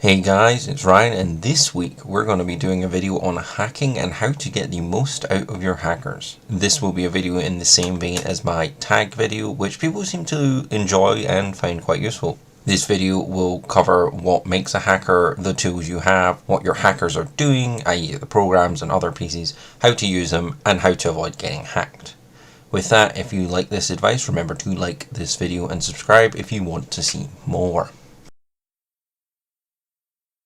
Hey guys, it's Ryan, and this week we're going to be doing a video on hacking and how to get the most out of your hackers. This will be a video in the same vein as my tag video, which people seem to enjoy and find quite useful. This video will cover what makes a hacker, the tools you have, what your hackers are doing, i.e. the programs and other pieces, how to use them, and how to avoid getting hacked. With that, if you like this advice, remember to like this video and subscribe if you want to see more.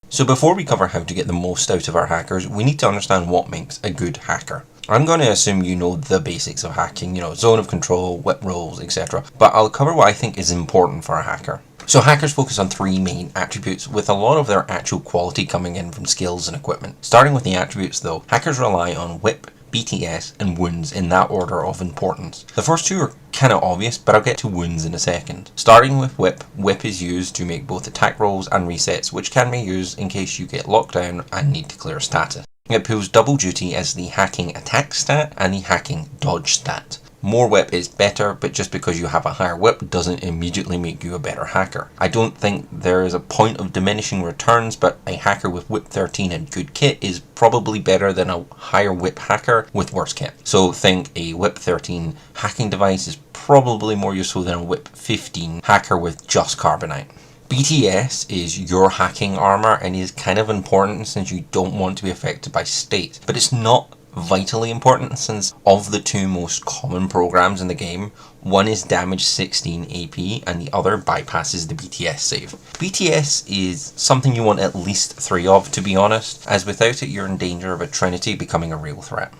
So before we cover how to get the most out of our hackers, we need to understand what makes a good hacker. I'm going to assume you know the basics of hacking, zone of control, whip roles, etc. But I'll cover what I think is important for a hacker. So hackers focus on three main attributes, with a lot of their actual quality coming in from skills and equipment. Starting with the attributes though, hackers rely on whip, BTS and wounds in that order of importance. The first two are kind of obvious, but I'll get to wounds in a second. Starting with whip, whip is used to make both attack rolls and resets, which can be used in case you get locked down and need to clear status. It pulls double duty as the hacking attack stat and the hacking dodge stat. More whip is better, but just because you have a higher whip doesn't immediately make you a better hacker. I don't think there is a point of diminishing returns, but a hacker with whip 13 and good kit is probably better than a higher whip hacker with worse kit. So think a whip 13 hacking device is probably more useful than a whip 15 hacker with just carbonite. BTS is your hacking armor and is kind of important since you don't want to be affected by state, but it's not vitally important since of the two most common programs in the game, one is damage 16 AP and the other bypasses the BTS save. BTS is something you want at least 3 of, to be honest, as without it you're in danger of a trinity becoming a real threat.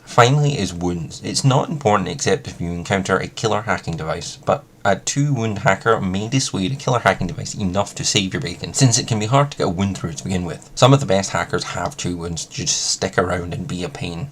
Finally is wounds. It's not important except if you encounter a killer hacking device, but a 2 wound hacker may dissuade a killer hacking device enough to save your bacon, since it can be hard to get a wound through to begin with. Some of the best hackers have 2 wounds to just stick around and be a pain.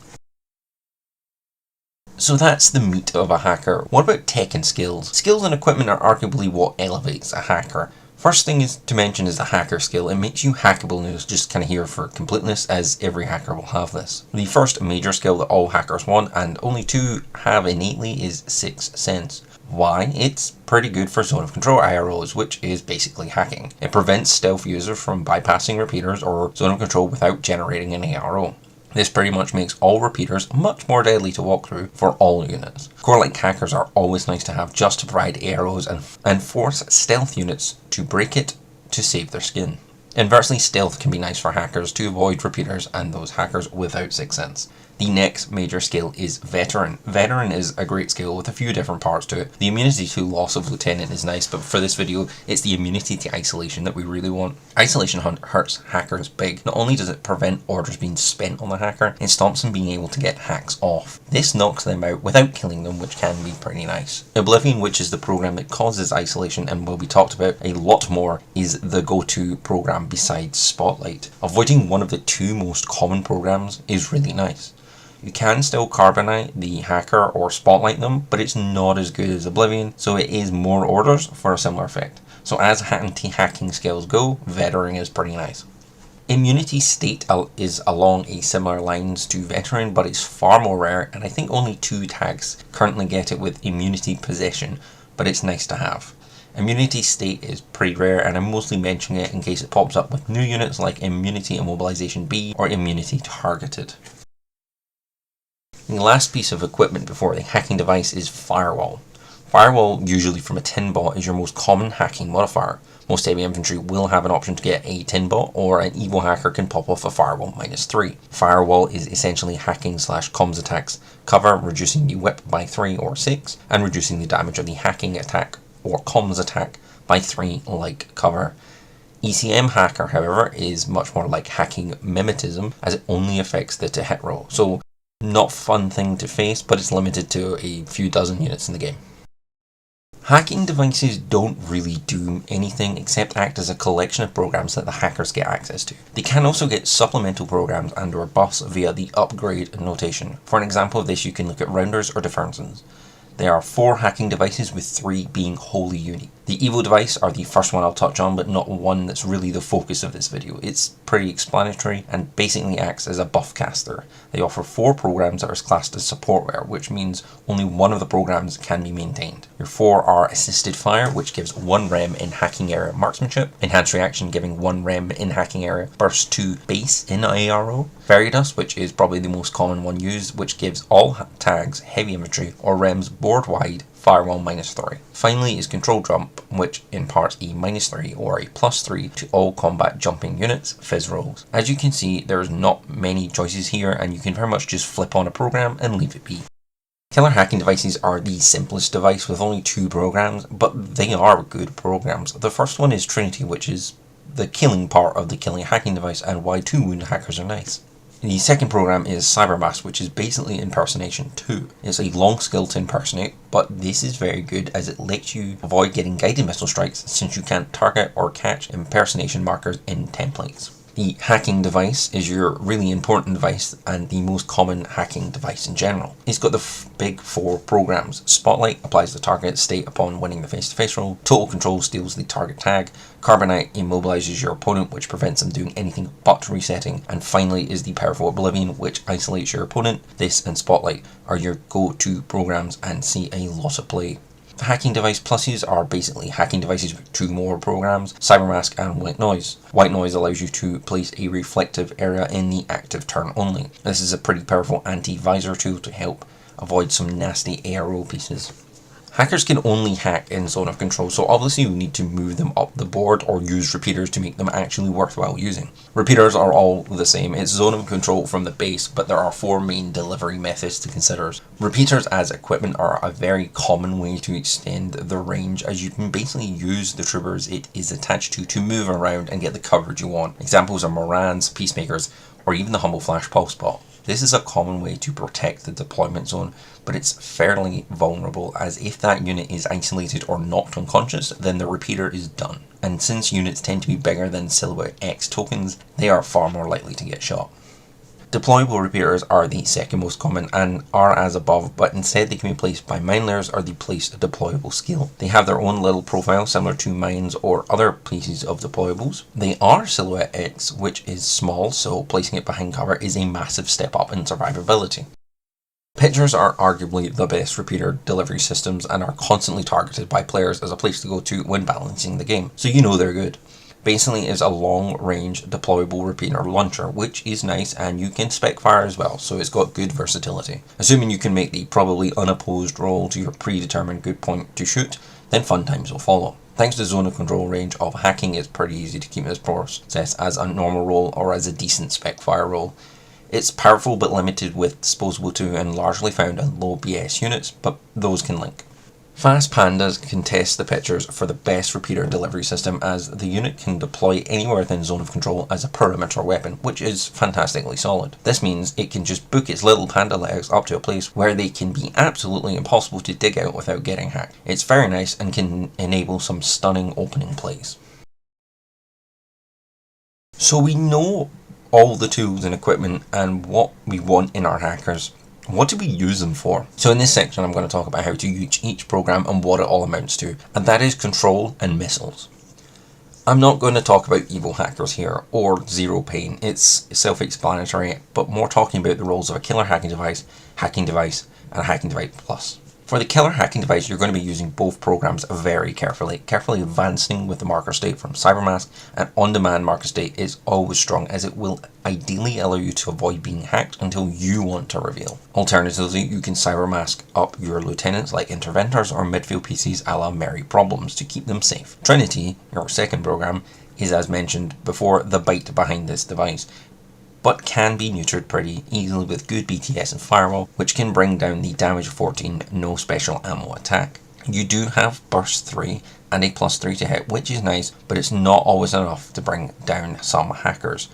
So that's the meat of a hacker. What about tech and skills? Skills and equipment are arguably what elevates a hacker. First thing is to mention is the hacker skill. It makes you hackable, and it's just kind of here for completeness, as every hacker will have this. The first major skill that all hackers want, and only 2 have innately, is Sixth Sense. Why? It's pretty good for zone of control IROs, which is basically hacking. It prevents stealth users from bypassing repeaters or zone of control without generating an ARO. This pretty much makes all repeaters much more deadly to walk through for all units. Core-like hackers are always nice to have just to provide arrows and force stealth units to break it to save their skin. Inversely, stealth can be nice for hackers to avoid repeaters and those hackers without Sixth Sense. The next major skill is Veteran. Veteran is a great skill with a few different parts to it. The immunity to loss of Lieutenant is nice, but for this video, it's the immunity to isolation that we really want. Isolation hurts hackers big. Not only does it prevent orders being spent on the hacker, it stops them being able to get hacks off. This knocks them out without killing them, which can be pretty nice. Oblivion, which is the program that causes isolation and will be talked about a lot more, is the go-to program besides Spotlight. Avoiding one of the 2 most common programs is really nice. You can still carbonite the hacker or spotlight them, but it's not as good as Oblivion, so it is more orders for a similar effect. So as anti-hacking skills go, Veteran is pretty nice. Immunity state is along a similar lines to Veteran, but it's far more rare, and I think only 2 tags currently get it with immunity possession, but it's nice to have. Immunity state is pretty rare, and I'm mostly mentioning it in case it pops up with new units like Immunity Immobilization B or Immunity Targeted. The last piece of equipment before the hacking device is Firewall. Firewall, usually from a tin bot, is your most common hacking modifier. Most heavy infantry will have an option to get a tin bot, or an evil hacker can pop off a Firewall -3. Firewall is essentially hacking/comms attacks cover, reducing the whip by 3 or 6, and reducing the damage of the hacking attack or comms attack by 3 like cover. ECM hacker, however, is much more like hacking mimetism, as it only affects the to hit roll. So not fun thing to face, but it's limited to a few dozen units in the game. Hacking devices don't really do anything except act as a collection of programs that the hackers get access to. They can also get supplemental programs and or buffs via the upgrade notation. For an example of this, you can look at Rounders or Deferences. There are 4 hacking devices with 3 being wholly unique. The Evo device are the first one I'll touch on, but not one that's really the focus of this video. It's pretty explanatory and basically acts as a buff caster. They offer 4 programs that are classed as supportware, which means only one of the programs can be maintained. Your 4 are Assisted Fire, which gives 1 rem in hacking area marksmanship, Enhanced Reaction giving 1 rem in hacking area, Burst 2 base in ARO, Fairy Dust, which is probably the most common one used, which gives all tags heavy infantry or rems board wide firewall -3. Finally is Control Jump, which imparts a -3 or a +3 to all combat jumping units, Fizz rolls. As you can see, there's not many choices here, and you can very much just flip on a program and leave it be. Killer hacking devices are the simplest device with only 2 programs, but they are good programs. The first one is Trinity, which is the killing part of the killing hacking device and why 2 wound hackers are nice. The second program is Cybermask, which is basically impersonation 2. It's a long skill to impersonate, but this is very good as it lets you avoid getting guided missile strikes since you can't target or catch impersonation markers in templates. The hacking device is your really important device and the most common hacking device in general. It's got the big 4 programs. Spotlight applies the target state upon winning the face-to-face roll. Total Control steals the target tag. Carbonite immobilizes your opponent, which prevents them doing anything but resetting. And finally is the Powerful Oblivion, which isolates your opponent. This and Spotlight are your go-to programs and see a lot of play. Hacking device pluses are basically hacking devices with 2 more programs, Cybermask and White Noise. White Noise allows you to place a reflective area in the active turn only. This is a pretty powerful anti-visor tool to help avoid some nasty ARO pieces. Hackers can only hack in Zone of Control, so obviously you need to move them up the board or use repeaters to make them actually worthwhile using. Repeaters are all the same. It's Zone of Control from the base, but there are 4 main delivery methods to consider. Repeaters as equipment are a very common way to extend the range, as you can basically use the troopers it is attached to move around and get the coverage you want. Examples are Morans, Peacemakers, or even the Humble Flash Pulse Bot. This is a common way to protect the deployment zone, but it's fairly vulnerable, as if that unit is isolated or knocked unconscious, then the repeater is done. And since units tend to be bigger than Silhouette X tokens, they are far more likely to get shot. Deployable repeaters are the second most common and are as above, but instead they can be placed by mine layers or the place deployable skill. They have their own little profile similar to mines or other pieces of deployables. They are Silhouette X, which is small, so placing it behind cover is a massive step up in survivability. Pitchers are arguably the best repeater delivery systems and are constantly targeted by players as a place to go to when balancing the game, so you know they're good. Basically is a long-range deployable repeater launcher, which is nice, and you can spec fire as well, so it's got good versatility. Assuming you can make the probably unopposed roll to your predetermined good point to shoot, then fun times will follow. Thanks to Zone of Control range of hacking, it's pretty easy to keep this process as a normal roll or as a decent spec fire roll. It's powerful but limited with disposable 2 and largely found in low BS units, but those can link. Fast Pandas contest the pitchers for the best repeater delivery system, as the unit can deploy anywhere within Zone of Control as a perimeter weapon, which is fantastically solid. This means it can just book its little panda legs up to a place where they can be absolutely impossible to dig out without getting hacked. It's very nice and can enable some stunning opening plays. So we know all the tools and equipment and what we want in our hackers. What do we use them for? So in this section I'm going to talk about how to use each program and what it all amounts to, and that is control and missiles. I'm not going to talk about evil hackers here, or zero pain, it's self-explanatory, but more talking about the roles of a killer hacking device, and a hacking device plus. For the killer hacking device, you're going to be using both programs very carefully advancing with the marker state from Cybermask, and on-demand marker state is always strong, as it will ideally allow you to avoid being hacked until you want to reveal. Alternatively, you can Cybermask up your lieutenants like interventors or midfield PCs a la Merry Problems to keep them safe. Trinity, your second program, is as mentioned before the bite behind this device, but can be neutered pretty easily with good BTS and firewall, which can bring down the damage of 14 no special ammo attack. You do have burst 3 and a +3 to hit, which is nice, but it's not always enough to bring down some hackers.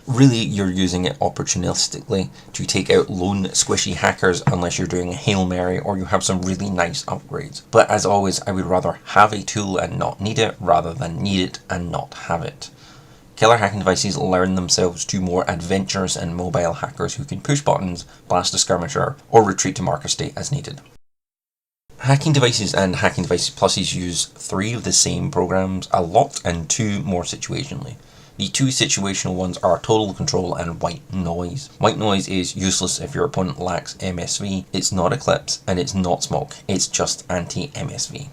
Really, you're using it opportunistically to take out lone squishy hackers unless you're doing a Hail Mary or you have some really nice upgrades. But as always, I would rather have a tool and not need it rather than need it and not have it. Killer hacking devices lend themselves to more adventurous and mobile hackers who can push buttons, blast a skirmisher, or retreat to marker state as needed. Hacking Devices and Hacking Devices Pluses use 3 of the same programs a lot and 2 more situationally. The 2 situational ones are Total Control and White Noise. White Noise is useless if your opponent lacks MSV, it's not Eclipse, and it's not Smoke, it's just anti-MSV.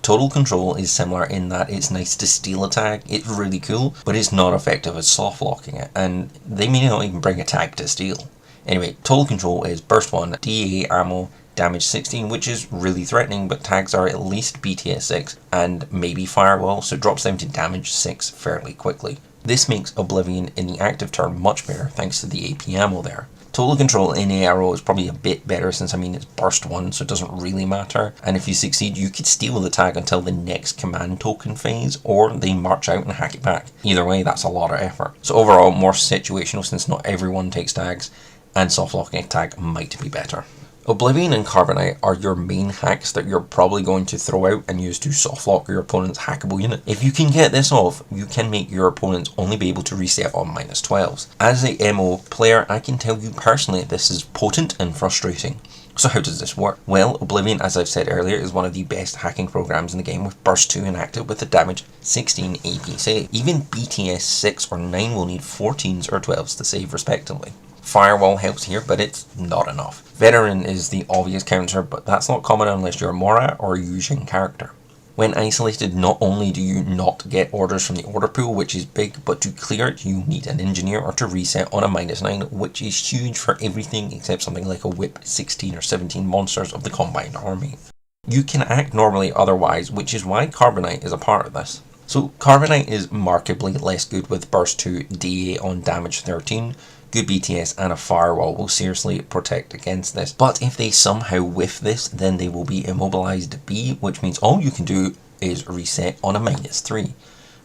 Total Control is similar in that it's nice to steal a tag, it's really cool, but it's not effective at soft locking it, and they may not even bring a tag to steal. Anyway, Total Control is Burst 1, DA ammo, damage 16, which is really threatening, but tags are at least BTS 6 and maybe Firewall, so it drops them to damage 6 fairly quickly. This makes Oblivion in the active turn much better thanks to the AP ammo there. Total Control in ARO is probably a bit better since it's burst 1, so it doesn't really matter, and if you succeed you could steal the tag until the next command token phase, or they march out and hack it back. Either way, that's a lot of effort. So overall, more situational since not everyone takes tags, and soft locking a tag might be better. Oblivion and Carbonite are your main hacks that you're probably going to throw out and use to soft lock your opponent's hackable unit. If you can get this off, you can make your opponents only be able to reset on -12s. As a MO player, I can tell you personally this is potent and frustrating. So how does this work? Well, Oblivion, as I've said earlier, is one of the best hacking programs in the game with Burst 2 inactive with a damage 16 AP save. Even BTS 6 or 9 will need 14s or 12s to save respectively. Firewall helps here, but it's not enough. Veteran is the obvious counter, but that's not common unless you're a Morat or a Yujin character. When isolated, not only do you not get orders from the order pool, which is big, but to clear it you need an engineer or to reset on a -9, which is huge for everything except something like a whip 16 or 17 monsters of the combined army. You can act normally otherwise, which is why Carbonite is a part of this. So Carbonite is markedly less good with Burst 2 DA on damage 13, good BTS and a Firewall will seriously protect against this. But if they somehow whiff this, then they will be immobilized B, which means all you can do is reset on a -3.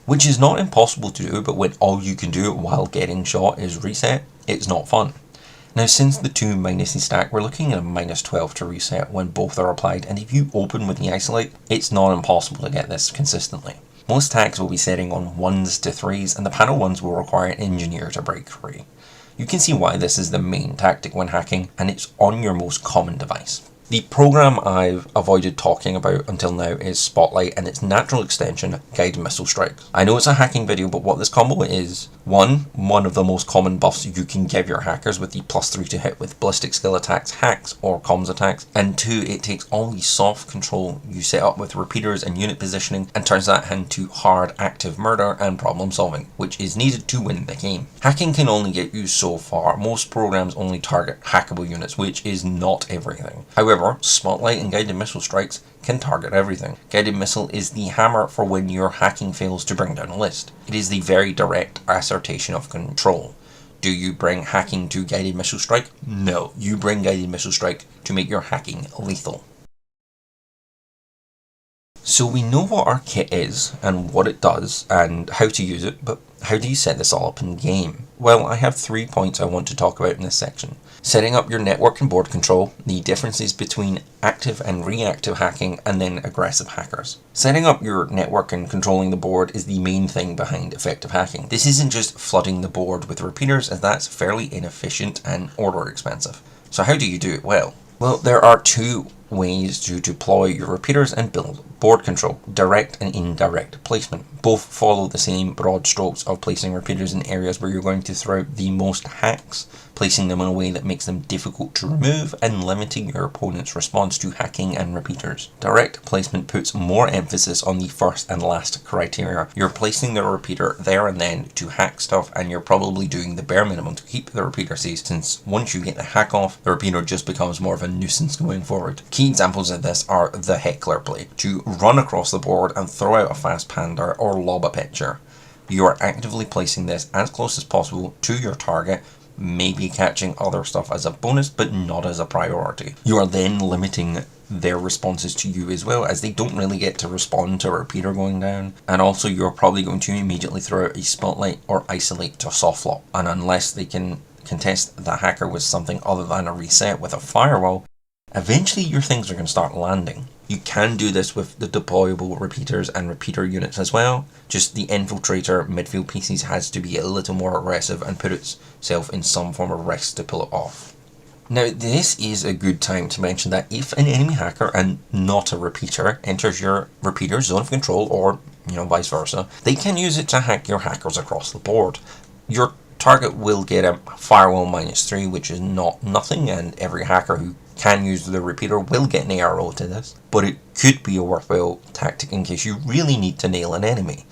Which is not impossible to do, but when all you can do while getting shot is reset, it's not fun. Now since the 2 minuses stack, we're looking at a -12 to reset when both are applied, and if you open with the Isolate, it's not impossible to get this consistently. Most tags will be setting on 1s to 3s, and the panel ones will require an engineer to break free. You can see why this is the main tactic when hacking, and it's on your most common device. The program I've avoided talking about until now is Spotlight and its natural extension, Guided Missile Strikes. I know it's a hacking video, but what this combo is, one of the most common buffs you can give your hackers with the +3 to hit with ballistic skill attacks, hacks, or comms attacks, and 2, it takes all the soft control you set up with repeaters and unit positioning and turns that into hard active murder and problem solving, which is needed to win the game. Hacking can only get you so far. Most programs only target hackable units, which is not everything. However, Spotlight and Guided Missile Strikes can target everything. Guided Missile is the hammer for when your hacking fails to bring down a list. It is the very direct assertion of control. Do you bring hacking to Guided Missile Strike? No, you bring Guided Missile Strike to make your hacking lethal. So we know what our kit is and what it does and how to use it, but how do you set this all up in game? Well, I have 3 points I want to talk about in this section. Setting up your network and board control, the differences between active and reactive hacking, and then aggressive hackers. Setting up your network and controlling the board is the main thing behind effective hacking. This isn't just flooding the board with repeaters, as that's fairly inefficient and order expensive. So how do you do it well? Well, there are 2 ways to deploy your repeaters and build board control: direct and indirect placement. Both follow the same broad strokes of placing repeaters in areas where you're going to throw out the most hacks, placing them in a way that makes them difficult to remove and limiting your opponent's response to hacking and repeaters. Direct placement puts more emphasis on the first and last criteria. You're placing the repeater there and then to hack stuff, and you're probably doing the bare minimum to keep the repeater safe, since once you get the hack off, the repeater just becomes more of a nuisance going forward. Key examples of this are the Heckler play, to run across the board and throw out a fast panda or lob a picture. You are actively placing this as close as possible to your target, maybe catching other stuff as a bonus, but not as a priority. You are then limiting their responses to you as well, as they don't really get to respond to a repeater going down, and also you're probably going to immediately throw out a Spotlight or Isolate to soft lock, and unless they can contest the hacker with something other than a reset with a Firewall, eventually your things are going to start landing. You can do this with the deployable repeaters and repeater units as well, just the Infiltrator midfield PCs has to be a little more aggressive and put itself in some form of risk to pull it off. Now, this is a good time to mention that if an enemy hacker and not a repeater enters your repeater's zone of control, or vice versa, they can use it to hack your hackers across the board. Your target will get a firewall -3, which is not nothing, and every hacker who can use the repeater will get an ARO to this, but it could be a worthwhile tactic in case you really need to nail an enemy.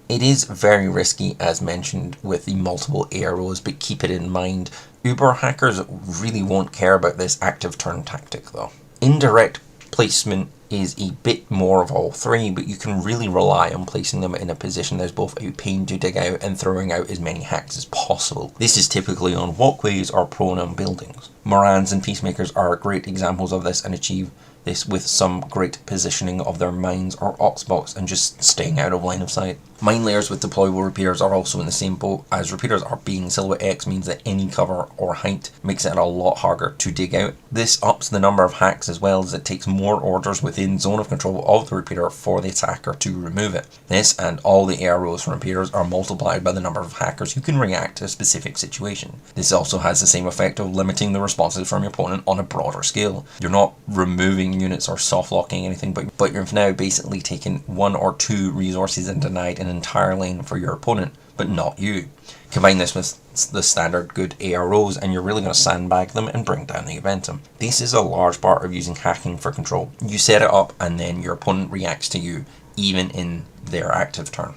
It is very risky, as mentioned, with the multiple AROs, but keep it in mind. Uber hackers really won't care about this active turn tactic though. Indirect placement is a bit more of all three, but you can really rely on placing them in a position that's both a pain to dig out and throwing out as many hacks as possible. This is typically on walkways or prone on buildings. Morans and Peacemakers are great examples of this and achieve this with some great positioning of their mines or Oxbox and just staying out of line of sight. Mine layers with deployable repeaters are also in the same boat, as repeaters are being Silhouette X means that any cover or height makes it a lot harder to dig out. This ups the number of hacks as well, as it takes more orders within zone of control of the repeater for the attacker to remove it. This and all the AROs from repeaters are multiplied by the number of hackers who can react to a specific situation. This also has the same effect of limiting the responses from your opponent on a broader scale. You're not removing units or soft locking anything, but you've now basically taken 1 or 2 resources and denied an entire lane for your opponent, but not you. Combine this with the standard good AROs and you're really going to sandbag them and bring down the Eventum. This is a large part of using hacking for control. You set it up and then your opponent reacts to you, even in their active turn.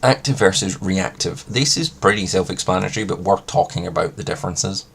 Active versus reactive. This is pretty self-explanatory, but worth talking about the differences.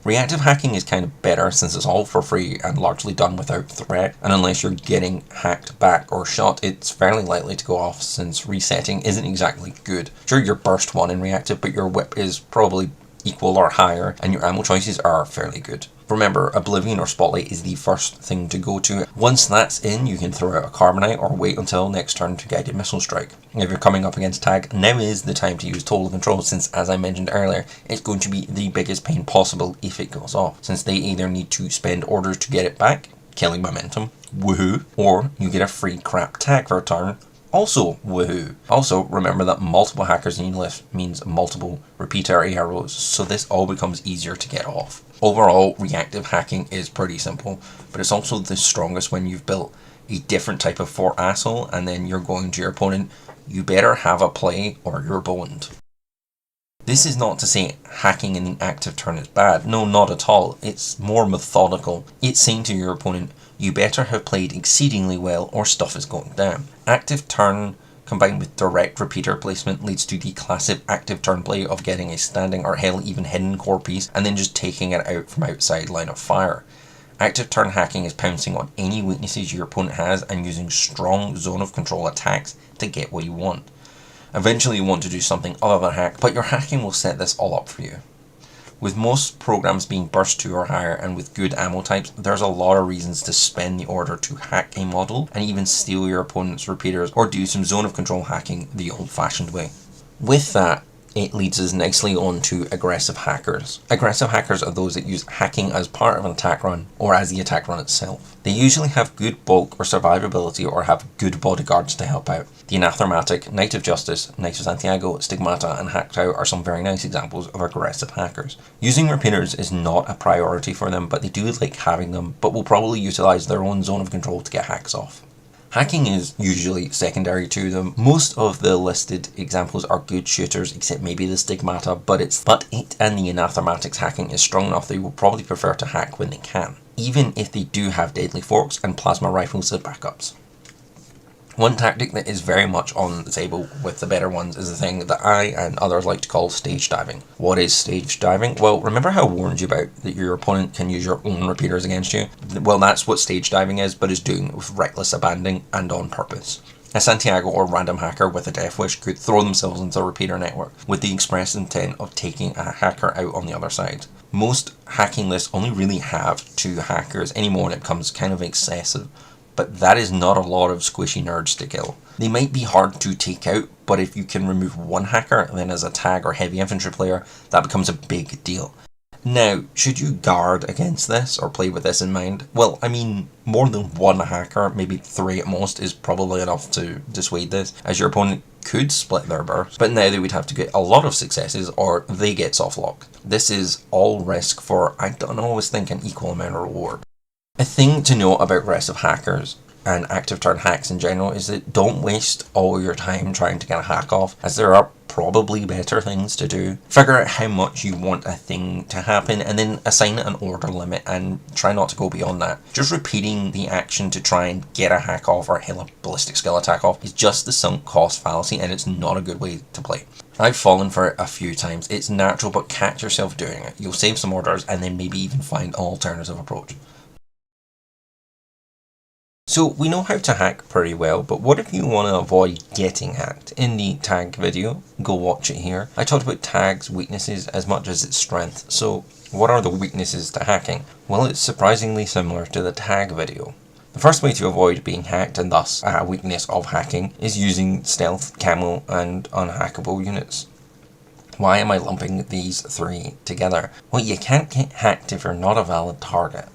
Reactive hacking is kind of better since it's all for free and largely done without threat, and unless you're getting hacked back or shot, it's fairly likely to go off since resetting isn't exactly good. Sure, you're burst 1 in reactive, but your whip is probably equal or higher, and your ammo choices are fairly good. Remember, Oblivion or Spotlight is the first thing to go to. Once that's in, you can throw out a Carbonite or wait until next turn to Guided Missile Strike. If you're coming up against Tag, now is the time to use Total Control, since, as I mentioned earlier, it's going to be the biggest pain possible if it goes off, since they either need to spend orders to get it back, killing momentum, woohoo, or you get a free crap tag for a turn, also woohoo. Also, remember that multiple hackers in your list means multiple repeater AROs, so this all becomes easier to get off. Overall, reactive hacking is pretty simple, but it's also the strongest when you've built a different type of fort asshole and then you're going to your opponent, you better have a play or you're boned. This is not to say hacking in the active turn is bad, no, not at all. It's more methodical. It's saying to your opponent, you better have played exceedingly well or stuff is going down. Active turn combined with direct repeater placement leads to the classic active turn play of getting a standing or hell even hidden core piece and then just taking it out from outside line of fire. Active turn hacking is pouncing on any weaknesses your opponent has and using strong zone of control attacks to get what you want. Eventually you want to do something other than hack, but your hacking will set this all up for you. With most programs being burst 2 or higher and with good ammo types, there's a lot of reasons to spend the order to hack a model and even steal your opponent's repeaters or do some zone of control hacking the old-fashioned way. With that, it leads us nicely on to aggressive hackers. Aggressive hackers are those that use hacking as part of an attack run or as the attack run itself. They usually have good bulk or survivability or have good bodyguards to help out. The Anathematic, Knight of Justice, Knight of Santiago, Stigmata and Hacked Out are some very nice examples of aggressive hackers. Using repeaters is not a priority for them, but they do like having them, but will probably utilize their own zone of control to get hacks off. Hacking is usually secondary to them. Most of the listed examples are good shooters, except maybe the Stigmata, but it and the Anathematic's hacking is strong enough they will probably prefer to hack when they can, even if they do have deadly forks and plasma rifles as backups. One tactic that is very much on the table with the better ones is the thing that I and others like to call stage diving. What is stage diving? Well, remember how I warned you about that your opponent can use your own repeaters against you? Well, that's what stage diving is, but is doing with reckless abandon and on purpose. A Santiago or random hacker with a death wish could throw themselves into a repeater network with the express intent of taking a hacker out on the other side. Most hacking lists only really have 2 hackers anymore and it becomes kind of excessive. But that is not a lot of squishy nerds to kill. They might be hard to take out, but if you can remove one hacker, then as a tag or heavy infantry player, that becomes a big deal. Now, should you guard against this or play with this in mind? Well, I mean, more than one hacker, maybe 3 at most, is probably enough to dissuade this, as your opponent could split their burst, but now they would have to get a lot of successes or they get soft locked. This is all risk for, I don't always think, an equal amount of reward. A thing to note about aggressive hackers and active turn hacks in general is that don't waste all your time trying to get a hack off, as there are probably better things to do. Figure out how much you want a thing to happen and then assign it an order limit and try not to go beyond that. Just repeating the action to try and get a hack off or hell, a ballistic skill attack off is just the sunk cost fallacy, and it's not a good way to play. I've fallen for it a few times. It's natural, but catch yourself doing it. You'll save some orders and then maybe even find an alternative approach. So we know how to hack pretty well, but what if you want to avoid getting hacked? In the tag video, go watch it here, I talked about tag's weaknesses as much as its strength. So what are the weaknesses to hacking? Well, it's surprisingly similar to the tag video. The first way to avoid being hacked, and thus a weakness of hacking, is using stealth, camo and unhackable units. Why am I lumping these 3 together? Well, you can't get hacked if you're not a valid target.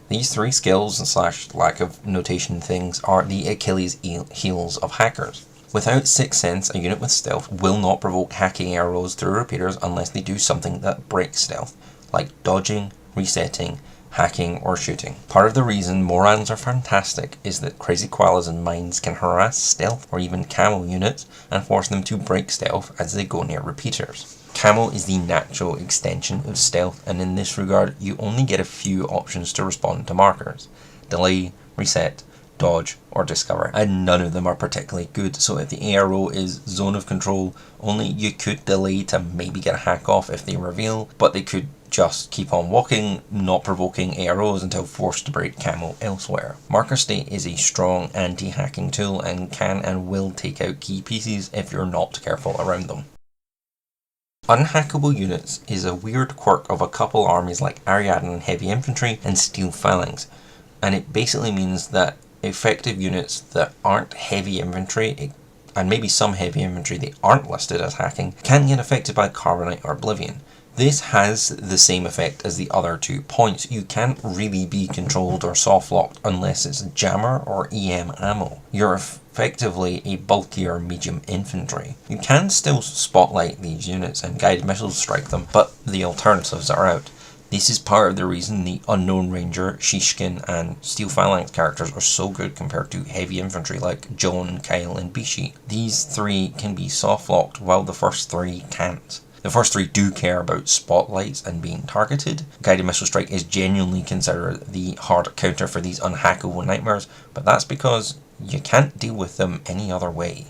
These 3 skills / lack of notation things are the Achilles heels of hackers. Without Sixth Sense, a unit with stealth will not provoke hacking arrows through repeaters unless they do something that breaks stealth, like dodging, resetting, hacking or shooting. Part of the reason Morans are fantastic is that crazy koalas and mines can harass stealth or even camo units and force them to break stealth as they go near repeaters. Camo is the natural extension of stealth, and in this regard you only get a few options to respond to markers: delay, reset, dodge or discover, and none of them are particularly good. So if the arrow is zone of control only, you could delay to maybe get a hack off if they reveal, but they could just keep on walking, not provoking arrows until forced to break camo elsewhere. Marker State is a strong anti-hacking tool and can and will take out key pieces if you're not careful around them. Unhackable units is a weird quirk of a couple armies like Ariadan Heavy Infantry and Steel Phalanx, and it basically means that effective units that aren't heavy infantry, and maybe some heavy infantry that aren't listed as hacking, can get affected by Carbonite or Oblivion. This has the same effect as the other 2 points. You can't really be controlled or soft locked unless it's jammer or EM ammo. You're effectively a bulkier medium infantry. You can still spotlight these units and guided missiles strike them, but the alternatives are out. This is part of the reason the Unknown Ranger, Shishkin and Steel Phalanx characters are so good compared to heavy infantry like Joan, Kyle and Bishi. These 3 can be soft locked while the first 3 can't. The first 3 do care about spotlights and being targeted. Guided Missile Strike is genuinely considered the hard counter for these unhackable nightmares, but that's because you can't deal with them any other way.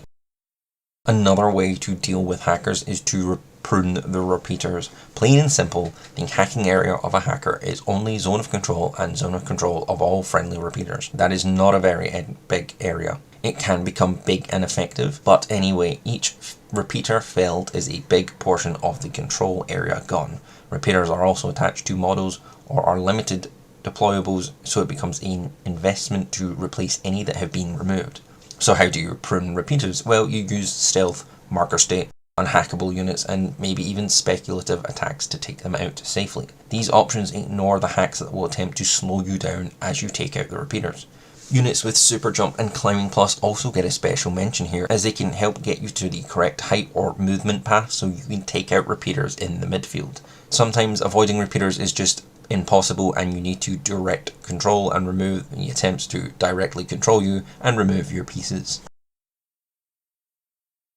Another way to deal with hackers is to prune the repeaters. Plain and simple, the hacking area of a hacker is only zone of control and zone of control of all friendly repeaters. That is not a very big area. It can become big and effective, but anyway, each repeater felled is a big portion of the control area gone. Repeaters are also attached to models or are limited deployables, so it becomes an investment to replace any that have been removed. So how do you prune repeaters? Well, you use stealth, marker state, unhackable units, and maybe even speculative attacks to take them out safely. These options ignore the hacks that will attempt to slow you down as you take out the repeaters. Units with Super Jump and Climbing Plus also get a special mention here, as they can help get you to the correct height or movement path so you can take out repeaters in the midfield. Sometimes avoiding repeaters is just impossible and you need to direct control and remove any attempts to directly control you and remove your pieces.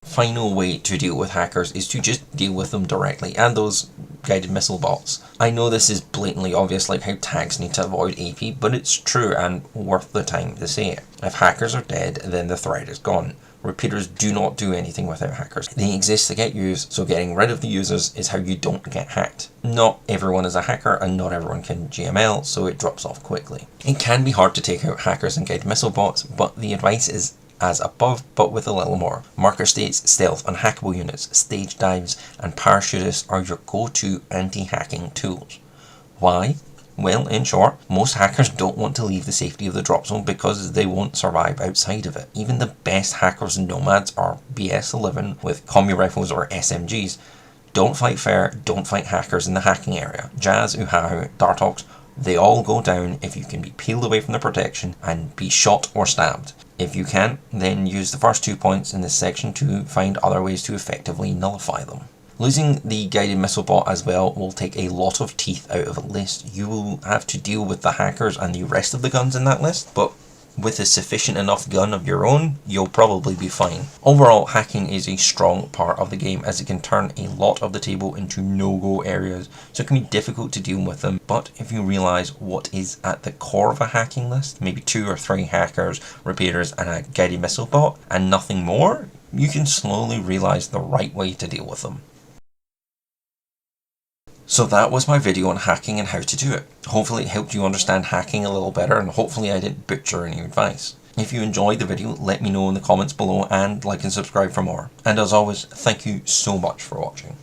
Final way to deal with hackers is to just deal with them directly, and those guided missile bots. I know this is blatantly obvious, like how tags need to avoid AP, but it's true and worth the time to say it. If hackers are dead, then the threat is gone. Repeaters do not do anything without hackers. They exist to get used, so getting rid of the users is how you don't get hacked. Not everyone is a hacker and not everyone can GML, so it drops off quickly. It can be hard to take out hackers and guided missile bots, but the advice is as above, but with a little more. Marker states, stealth, unhackable units, stage dives, and parachutists are your go-to anti-hacking tools. Why? Well, in short, most hackers don't want to leave the safety of the drop zone because they won't survive outside of it. Even the best hackers and nomads are BS11 with combi rifles or SMGs Don't fight fair, don't fight hackers in the hacking area. Jazz, Uhahu, Dartox, they all go down if you can be peeled away from the protection and be shot or stabbed. If you can't, then use the first 2 points in this section to find other ways to effectively nullify them. Losing the guided missile bot as well will take a lot of teeth out of a list. You will have to deal with the hackers and the rest of the guns in that list, but with a sufficient enough gun of your own, you'll probably be fine. Overall, hacking is a strong part of the game as it can turn a lot of the table into no-go areas, so it can be difficult to deal with them. But if you realise what is at the core of a hacking list, maybe 2 or 3 hackers, repairers and a guided missile bot, and nothing more, you can slowly realise the right way to deal with them. So that was my video on hacking and how to do it. Hopefully it helped you understand hacking a little better, and hopefully I didn't butcher any advice. If you enjoyed the video, let me know in the comments below and like and subscribe for more. And as always, thank you so much for watching.